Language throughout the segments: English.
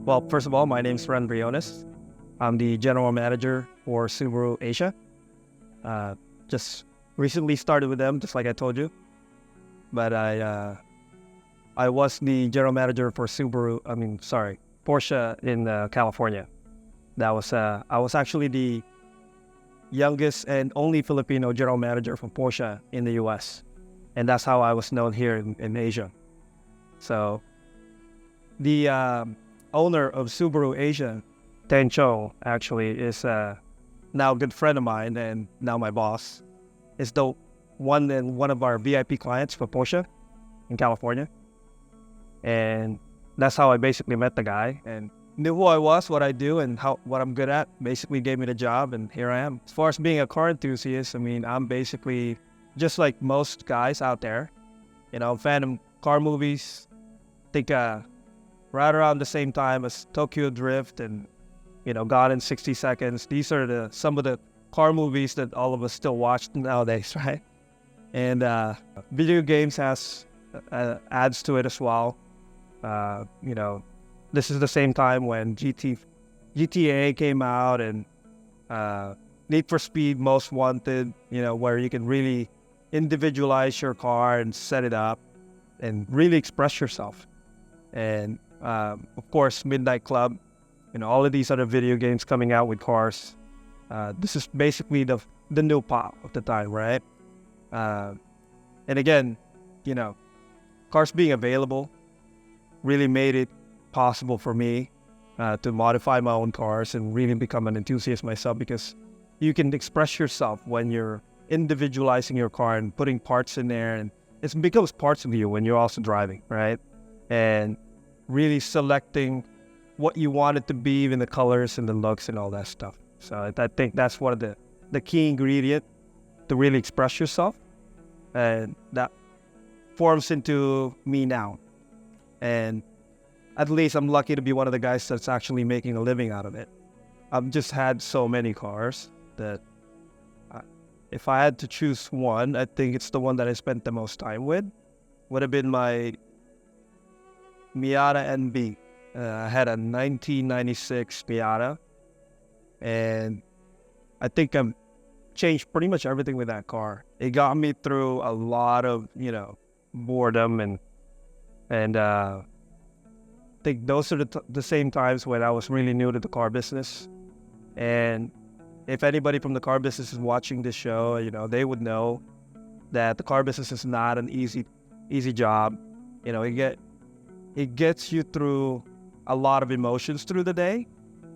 Well, first of all, my name's Ren Briones. I'm the general manager for Subaru Asia. Just recently started with them, just like I told you. But I was the general manager for Porsche in California. I was actually the youngest and only Filipino general manager for Porsche in the U.S. And that's how I was known here in Asia. So the owner of Subaru Asia, Tinio, actually is now a good friend of mine and now my boss. Is the one of our VIP clients for Porsche in California. And that's how I basically met the guy and knew who I was, what I do, and what I'm good at. Basically gave me the job, and here I am. As far as being a car enthusiast, I'm basically just like most guys out there. I'm a fan of car movies. I think right around the same time as Tokyo Drift and Gone in 60 Seconds. These are some of the car movies that all of us still watch nowadays, right? And video games adds to it as well. This is the same time when GTA came out and Need for Speed Most Wanted, where you can really individualize your car and set it up and really express yourself. And of course, Midnight Club, all of these other video games coming out with cars. This is basically the new pop of the time, right? And again, cars being available really made it possible for me to modify my own cars and really become an enthusiast myself, because you can express yourself when you're individualizing your car and putting parts in there, and it becomes parts of you when you're also driving, right? And really selecting what you want it to be, even the colors and the looks and all that stuff. So I think that's one of the key ingredient to really express yourself, and that forms into me now. And at least I'm lucky to be one of the guys that's actually making a living out of it. I've just had so many cars that if I had to choose one, I think it's the one that I spent the most time with. Would have been my Miata NB. I had a 1996 Miata, and I think I've changed pretty much everything with that car. It got me through a lot of, boredom and I think those are the same times when I was really new to the car business. And if anybody from the car business is watching this show, they would know that the car business is not an easy job. It gets you through a lot of emotions through the day,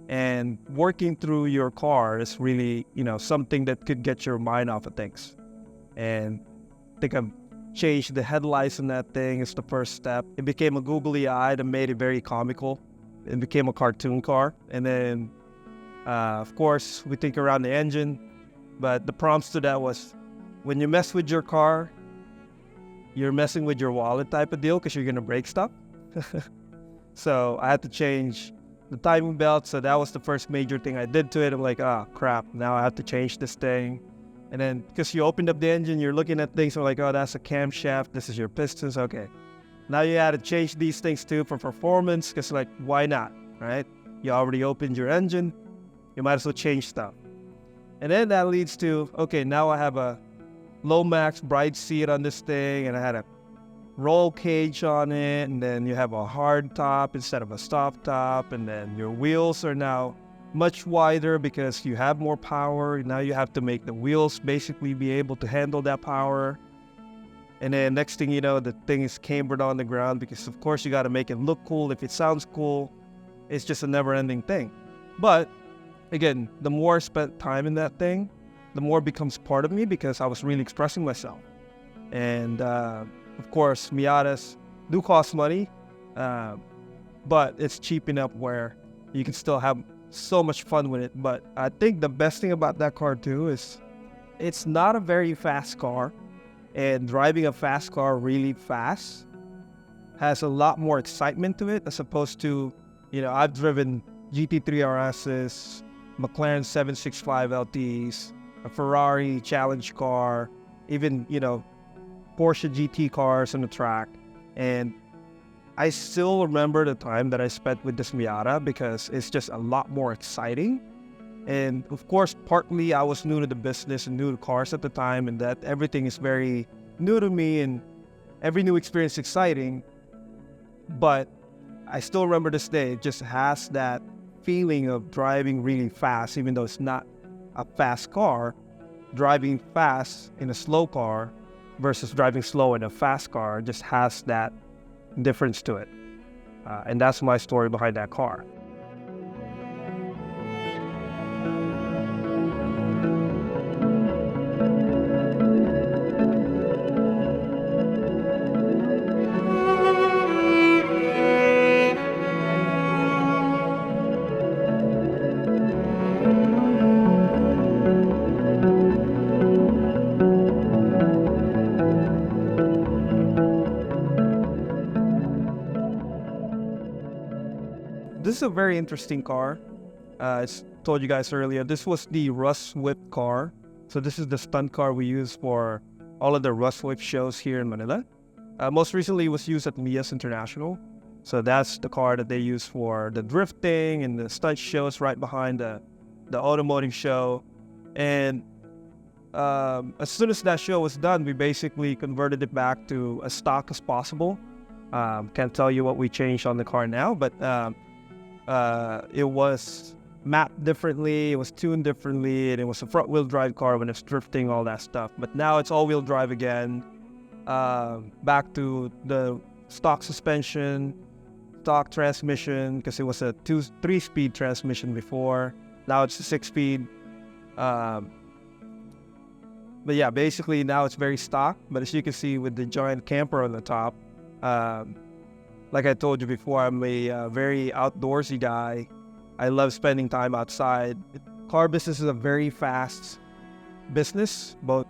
and working through your car is really, something that could get your mind off of things. And I think I've changed the headlights on that thing. It's the first step. It became a googly eye that made it very comical. It became a cartoon car. And then, of course, we think around the engine, but the prompts to that was, when you mess with your car, you're messing with your wallet type of deal, because you're going to break stuff. So I had to change the timing belt. So that was the first major thing I did to it. I'm like, crap, now I have to change this thing. And then, because you opened up the engine, you're looking at things, so like, that's a camshaft, this is your pistons, okay. Now you had to change these things too for performance, because why not, right? You already opened your engine, you might as well change stuff. And then that leads to, okay, now I have a low max bright seat on this thing, and I had a roll cage on it, and then you have a hard top instead of a soft top, and then your wheels are now much wider because you have more power. Now you have to make the wheels basically be able to handle that power. And then next thing you know, the thing is cambered on the ground, because of course you got to make it look cool. If it sounds cool, it's just a never-ending thing. But again, the more I spent time in that thing, the more it becomes part of me, because I was really expressing myself. And of course, Miatas do cost money, but it's cheap enough where you can still have so much fun with it. But I think the best thing about that car too is it's not a very fast car, and driving a fast car really fast has a lot more excitement to it, as opposed to, I've driven GT3 RSs, McLaren 765 LTs, a Ferrari challenge car, even, Porsche GT cars on the track. And I still remember the time that I spent with this Miata because it's just a lot more exciting. And of course, partly I was new to the business and new to cars at the time, and that everything is very new to me and every new experience is exciting. But I still remember this day, it just has that feeling of driving really fast, even though it's not a fast car. Driving fast in a slow car versus driving slow in a fast car just has that difference to it. And that's my story behind that car. This is a very interesting car. I told you guys earlier, this was the Rust Whip car. So this is the stunt car we use for all of the Rust Whip shows here in Manila. Most recently, it was used at Mia's International. So that's the car that they use for the drifting and the stunt shows right behind the Automotive show. And as soon as that show was done, we basically converted it back to as stock as possible. Can't tell you what we changed on the car now, but it was mapped differently, it was tuned differently, and it was a front-wheel drive car when it's drifting, all that stuff. But now it's all-wheel drive again, back to the stock suspension, stock transmission, because it was a 3-speed transmission before. Now it's a 6-speed. But yeah, basically now it's very stock. But as you can see with the giant camper on the top, like I told you before, I'm a very outdoorsy guy. I love spending time outside. Car business is a very fast business, both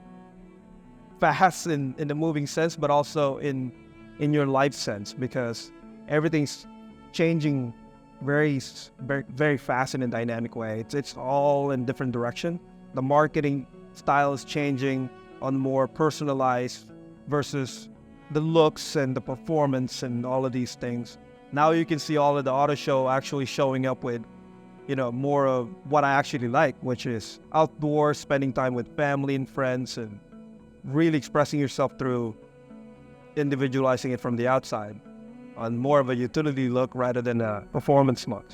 fast in the moving sense, but also in your life sense, because everything's changing very, very, very fast in a dynamic way. It's all in different direction. The marketing style is changing on more personalized versus the looks and the performance and all of these things. Now you can see all of the auto show actually showing up with, more of what I actually like, which is outdoors, spending time with family and friends, and really expressing yourself through individualizing it from the outside on more of a utility look rather than a performance look.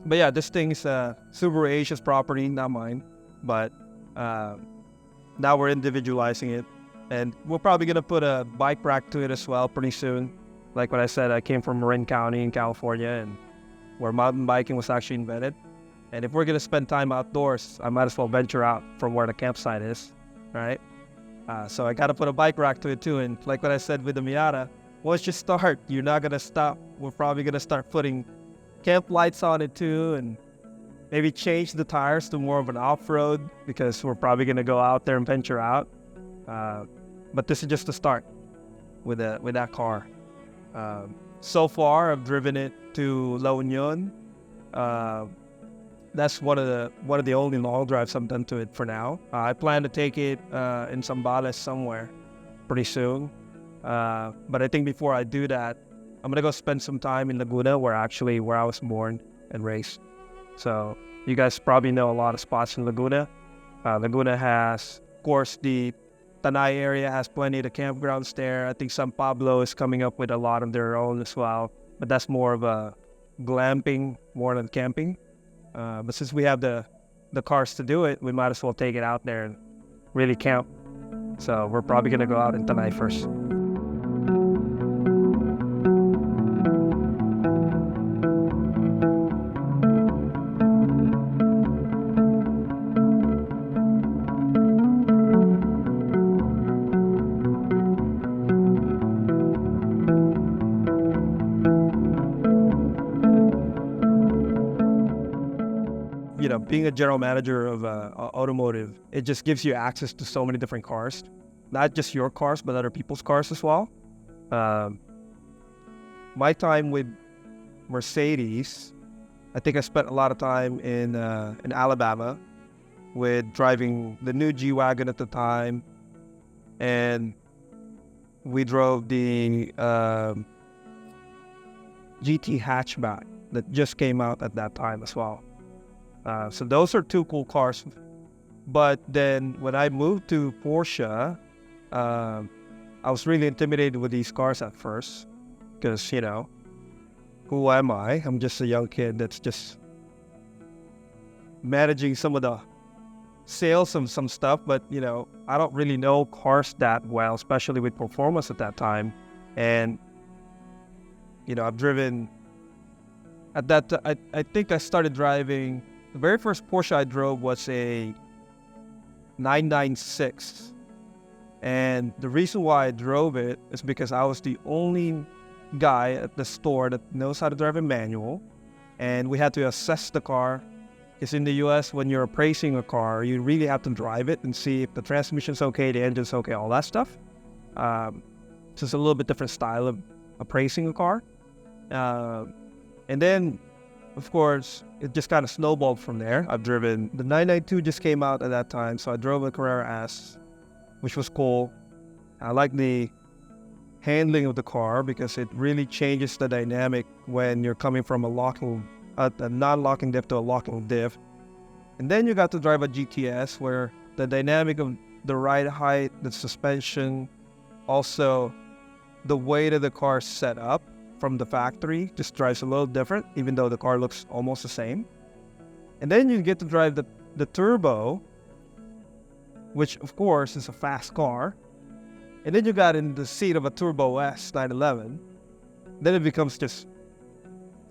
But yeah, this thing's Subaru Asia's property, not mine. But now we're individualizing it. And we're probably going to put a bike rack to it as well pretty soon. Like what I said, I came from Ren County in California, and where mountain biking was actually invented. And if we're going to spend time outdoors, I might as well venture out from where the campsite is, right? So I got to put a bike rack to it too. And like what I said with the Miata, once you start, you're not going to stop. We're probably going to start putting camp lights on it too, and maybe change the tires to more of an off-road, because we're probably going to go out there and venture out. But this is just the start with that car. So far, I've driven it to La Union. That's one of the only long drives I've done to it for now. I plan to take it in Zambales somewhere pretty soon. But I think before I do that, I'm gonna go spend some time in Laguna, where I was born and raised. So you guys probably know a lot of spots in Laguna. Laguna has, of course, the Tanay area has plenty of the campgrounds there. I think San Pablo is coming up with a lot of their own as well, but that's more of a glamping more than camping. But since we have the cars to do it, we might as well take it out there and really camp. So we're probably gonna go out in Tanay first. Being a general manager of Automotive, it just gives you access to so many different cars, not just your cars, but other people's cars as well. My time with Mercedes, I think I spent a lot of time in Alabama with driving the new G-Wagon at the time, and we drove the GT hatchback that just came out at that time as well. So those are two cool cars. But then when I moved to Porsche, I was really intimidated with these cars at first because, who am I? I'm just a young kid that's just managing some of the sales of some stuff, but, I don't really know cars that well, especially with performance at that time. And, I've driven at that, I think I started driving, the very first Porsche I drove was a 996. And the reason why I drove it is because I was the only guy at the store that knows how to drive a manual. And we had to assess the car. Because in the US, when you're appraising a car, you really have to drive it and see if the transmission's okay, the engine's okay, all that stuff. So it's a little bit different style of appraising a car. And then, of course, it just kind of snowballed from there. I've driven, the 992 just came out at that time, so I drove a Carrera S, which was cool. I like the handling of the car because it really changes the dynamic when you're coming from a non-locking diff to a locking diff. And then you got to drive a GTS where the dynamic of the ride height, the suspension, also the way that the car is set up from the factory just drives a little different, even though the car looks almost the same. And then you get to drive the Turbo, which of course is a fast car. And then you got in the seat of a Turbo S 911. Then it becomes just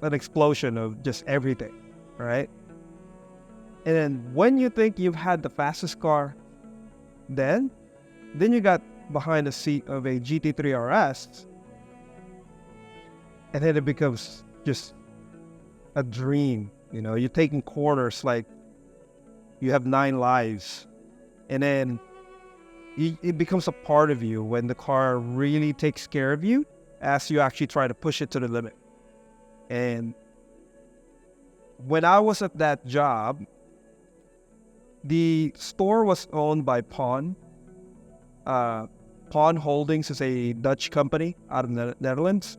an explosion of just everything, right? And then when you think you've had the fastest car, then you got behind the seat of a GT3 RS, and then it becomes just a dream. You're taking corners like you have 9 lives, and then it becomes a part of you when the car really takes care of you as you actually try to push it to the limit. And when I was at that job, the store was owned by Pawn. Pawn Holdings is a Dutch company out of the Netherlands.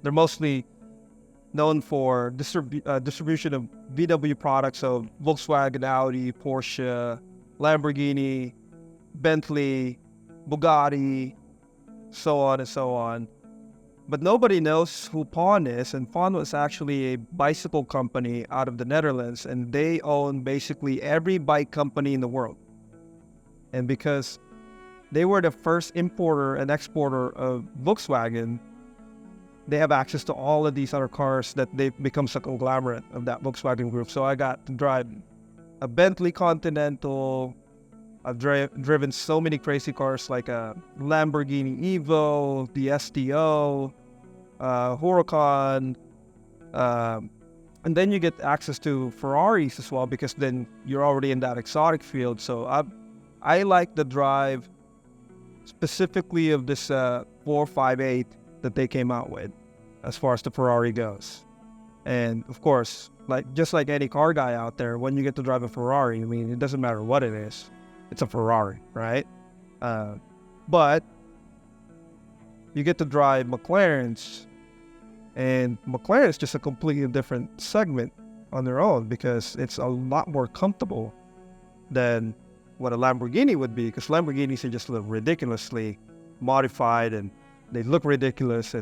They're mostly known for distribution of VW products of Volkswagen, Audi, Porsche, Lamborghini, Bentley, Bugatti, so on and so on. But nobody knows who Pawn is, and Pawn was actually a bicycle company out of the Netherlands, and they own basically every bike company in the world. And because they were the first importer and exporter of Volkswagen, they have access to all of these other cars that they've become a conglomerate of that Volkswagen group. So I got to drive a Bentley Continental. I've driven so many crazy cars like a Lamborghini Evo, the STO, Huracan, and then you get access to Ferraris as well because then you're already in that exotic field. So I like the drive specifically of this 458 that they came out with as far as the Ferrari goes. And of course, just like any car guy out there, when you get to drive a Ferrari, it doesn't matter what it is. It's a Ferrari, right? But you get to drive McLarens, and McLaren is just a completely different segment on their own because it's a lot more comfortable than what a Lamborghini would be, because Lamborghinis are just ridiculously modified and they look ridiculous,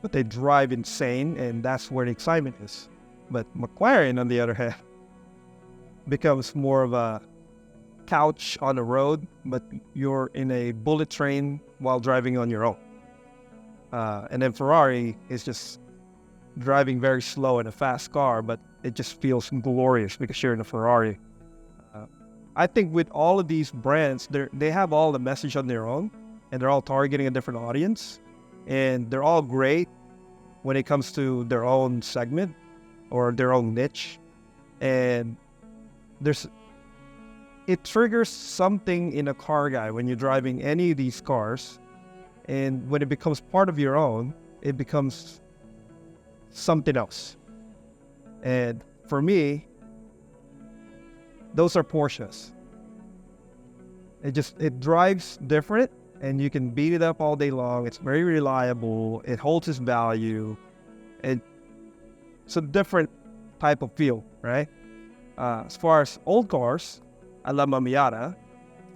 but they drive insane, and that's where the excitement is. But McLaren, on the other hand, becomes more of a couch on the road, but you're in a bullet train while driving on your own. And then Ferrari is just driving very slow in a fast car, but it just feels glorious because you're in a Ferrari. I think with all of these brands, they have all the message on their own, and they're all targeting a different audience, and they're all great when it comes to their own segment or their own niche. And it triggers something in a car guy when you're driving any of these cars, and when it becomes part of your own, it becomes something else. And for me, those are Porsches. It drives different, and you can beat it up all day long. It's very reliable. It holds its value. It's a different type of feel, right? As far as old cars, I love my Miata.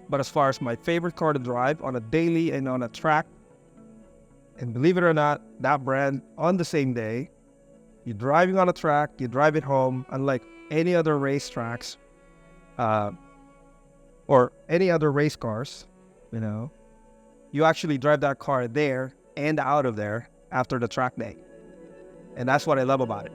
But as far as my favorite car to drive on a daily and on a track, and believe it or not, that brand on the same day, you're driving on a track, you drive it home, unlike any other race tracks, or any other race cars, you actually drive that car there and out of there after the track day. And that's what I love about it.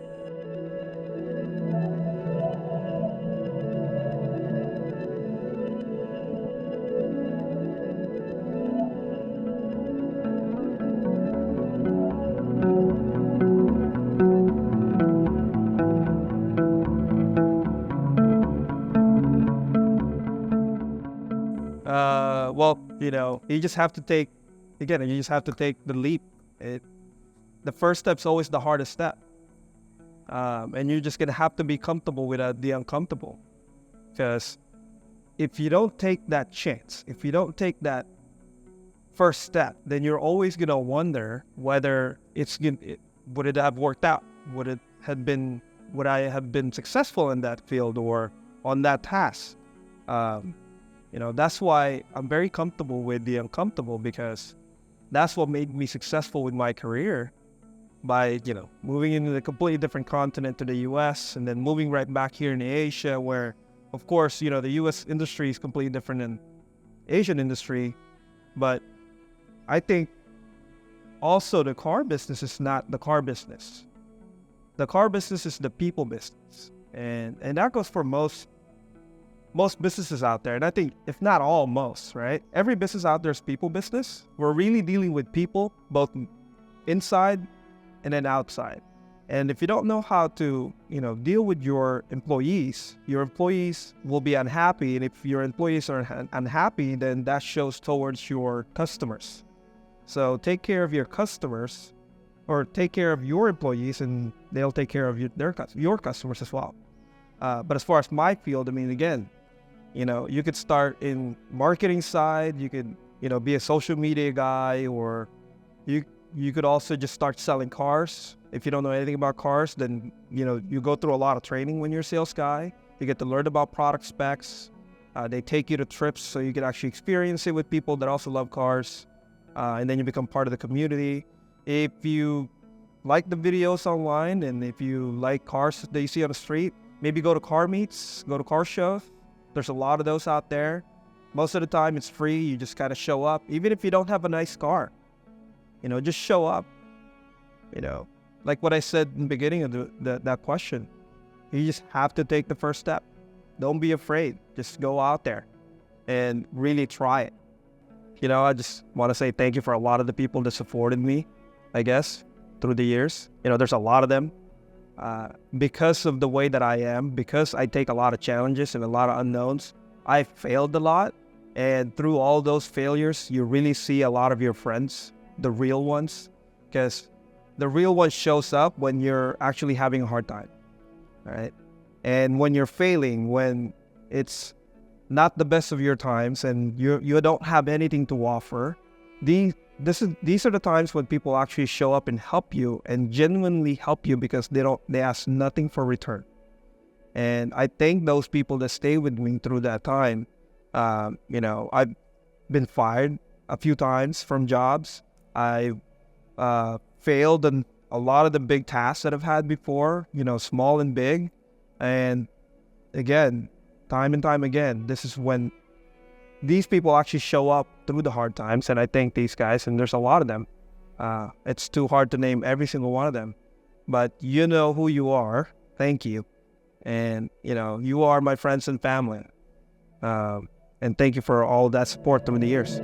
You just have to take the leap. The first step's always the hardest step. And you're just going to have to be comfortable with the uncomfortable. Because if you don't take that chance, if you don't take that first step, then you're always going to wonder whether would it have worked out? Would I have been successful in that field or on that task? That's why I'm very comfortable with the uncomfortable, because that's what made me successful with my career by, moving into a completely different continent to the U.S. and then moving right back here in Asia, where, of course, the U.S. industry is completely different than Asian industry. But I think also the car business is not the car business. The car business is the people business. And that goes for most businesses out there. And I think, if not all, most, right? Every business out there is people business. We're really dealing with people, both inside and then outside. And if you don't know how to, deal with your employees will be unhappy. And if your employees are unhappy, then that shows towards your customers. So take care of your customers, or take care of your employees, and they'll take care of your customers as well. But as far as my field, again, you could start in marketing side. You could, be a social media guy, or you could also just start selling cars. If you don't know anything about cars, then, you go through a lot of training when you're a sales guy. You get to learn about product specs. They take you to trips so you can actually experience it with people that also love cars. And then you become part of the community. If you like the videos online, and if you like cars that you see on the street, maybe go to car meets, go to car shows. There's a lot of those out there. Most of the time it's free. You just kind of show up. Even if you don't have a nice car, just show up. Like what I said in the beginning of that question, you just have to take the first step. Don't be afraid. Just go out there and really try it. I just want to say thank you for a lot of the people that supported me, I guess, through the years. There's a lot of them. Because of the way that I am, because I take a lot of challenges and a lot of unknowns, I failed a lot. And through all those failures, you really see a lot of your friends, the real ones, because the real one shows up when you're actually having a hard time, right? And when you're failing, when it's not the best of your times and you don't have anything to offer, these are the times when people actually show up and help you, and genuinely help you, because they ask nothing for return. And I thank those people that stay with me through that time. I've been fired a few times from jobs. I've failed in a lot of the big tasks that I've had before, small and big. And again, time and time again, this is when these people actually show up through the hard times. And I thank these guys, and there's a lot of them. It's too hard to name every single one of them, but you know who you are. Thank you. And, you are my friends and family. And thank you for all that support through the years.